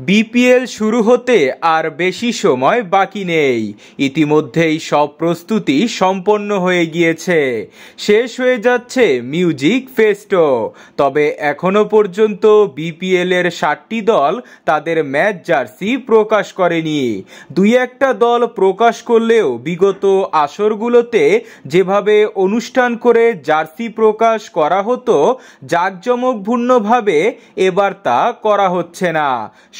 BPL শুরু হতে আর বেশি সময় বাকি নেই। ইতিমধ্যেই সব প্রস্তুতি সম্পন্ন হয়ে গিয়েছে, শেষ হয়ে যাচ্ছে মিউজিক ফেস্টও। তবে এখনো পর্যন্ত বিপিএল এর 7টি দল তাদের ম্যাচ জার্সি প্রকাশ করেনি। দুই একটা দল প্রকাশ করলেও বিগত আসরগুলোতে যেভাবে অনুষ্ঠান করে জার্সি প্রকাশ করা হতো জাঁকজমকপূর্ণভাবে, এবার তা করা হচ্ছে না।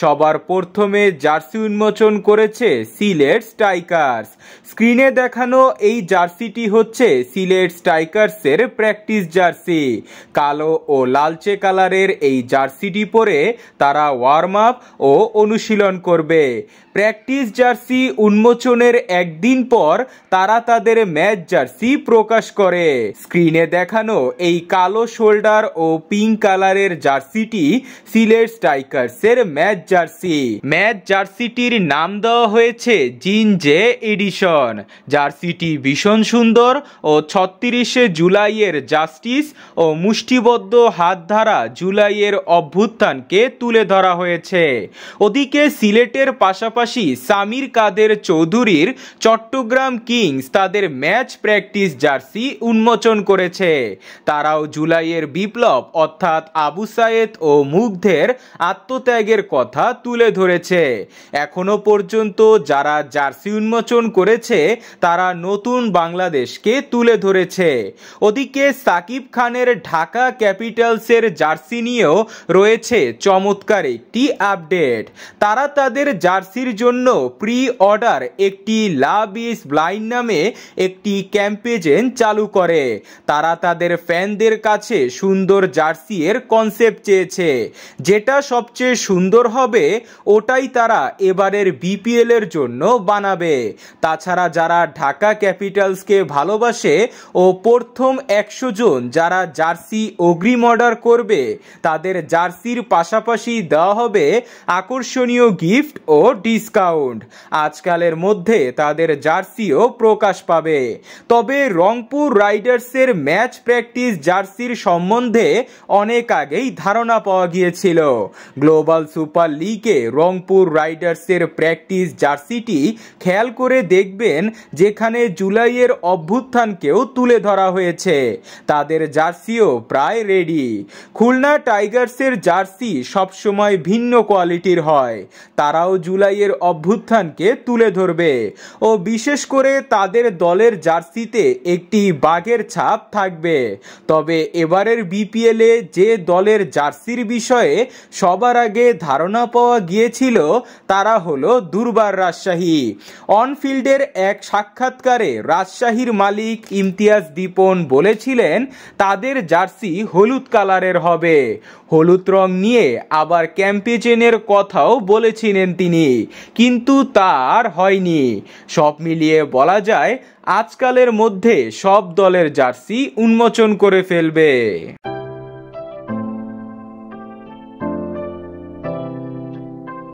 সবার প্রথমে জার্সি উন্মোচন করেছে সিলেট স্ট্রাইকার্স। স্ক্রিনে দেখানো এই জার্সিটি হচ্ছে সিলেট স্ট্রাইকার্সের প্র্যাকটিস জার্সি। কালো ও লালচে কালারের এই জার্সিটি পরে তারা ওয়ার্ম আপ ও অনুশীলন করবে। প্র্যাকটিস জার্সি উন্মোচনের একদিন পর তারা তাদের ম্যাচ জার্সি প্রকাশ করে। স্ক্রিনে দেখানো এই কালো শোল্ডার ও পিঙ্ক কালারের জার্সিটি সিলেট স্ট্রাইকার্সের ম্যাচ জার্সি। ম্যাচ জার্সিটির নাম দেওয়া হয়েছে জিনজে এডিশন। জার্সিটি ভীষণ সুন্দর ও 36শে জুলাইয়ের জাস্টিস ও মুষ্টিবদ্ধ হাত দ্বারা জুলাইয়ের অভ্যুত্থানকে তুলে ধরা হয়েছে। ওদিকে সিলেটের পাশাপাশি সামির কাদের চৌধুরীর চট্টগ্রাম কিংস তাদের ম্যাচ প্র্যাকটিস জার্সি উন্মোচন করেছে। তারাও জুলাইয়ের বিপ্লব অর্থাৎ আবু সায়েদ ও মুগ্ধের আত্মত্যাগের কথা তুলে ধরেছে। এখনো পর্যন্ত যারা জার্সি উন্মোচন করেছে তারা নতুন বাংলাদেশকে তুলে ধরেছে। ওদিকে সাকিব খানের ঢাকা ক্যাপিটালসের জার্সি নিয়েও রয়েছে চমৎকার একটি আপডেট। তারা তাদের জার্সির জন্য প্রি অর্ডার একটি লাভ ইজ ব্লাইন্ড নামে একটি ক্যাম্পেইন চালু করে। তারা তাদের ফ্যানদের কাছে সুন্দর জার্সি এর কনসেপ্ট চেয়েছে, যেটা সবচেয়ে সুন্দর হবে ওটাই তারা এবারের বিপিএল এর জন্য বানাবে। তাছাড়া যারা ঢাকা ক্যাপিটালসকে ভালোবাসে ও প্রথম 100 জন যারা জার্সি অগ্রিম অর্ডার করবে তাদের জার্সির পাশাপাশি দেওয়া হবে আকর্ষণীয় গিফট ও ডিসকাউন্ট। আজকালের মধ্যে তাদের জার্সিও প্রকাশ পাবে। তবে রংপুর রাইডার্সের ম্যাচ প্র্যাকটিস জার্সির সম্বন্ধে অনেক আগেই ধারণা পাওয়া গিয়েছিল। গ্লোবাল সুপার লিগে রংপুর রাইডার্সের প্র্যাকটিস জার্সিটি খেয়াল করে দেখবেন, যেখানে জুলাইয়ের অভ্যুত্থানকেও তুলে ধরা হয়েছে। তাদের জার্সিও প্রায় রেডি। খুলনা টাইগার্সের জার্সি সবসময় ভিন্ন কোয়ালিটির হয়। তারাও জুলাইয়ের অভ্যুত্থানকে তুলে ধরবে ও বিশেষ করে তাদের দলের জার্সিতে একটি বাঘের ছাপ থাকবে। তবে এবারের বিপিএল এ যে দলের জার্সির বিষয়ে সবার আগে ধারণা পাওয়া গিয়েছিল তারা হলো দুর্বার রাজশাহী। অনফিল্ডের এক সাক্ষাৎকারে রাজশাহীর মালিক ইমতিয়াজ দীপন বলেছিলেন তাদের জার্সি হলুদ কালারের হবে। হলুদ রং নিয়ে আবার ক্যাম্পেইনের কথাও বলেছিলেন তিনি, কিন্তু তা আর হয়নি। সব মিলিয়ে বলা যায় আজকালের মধ্যে সব দলের জার্সি উন্মোচন করে ফেলবে।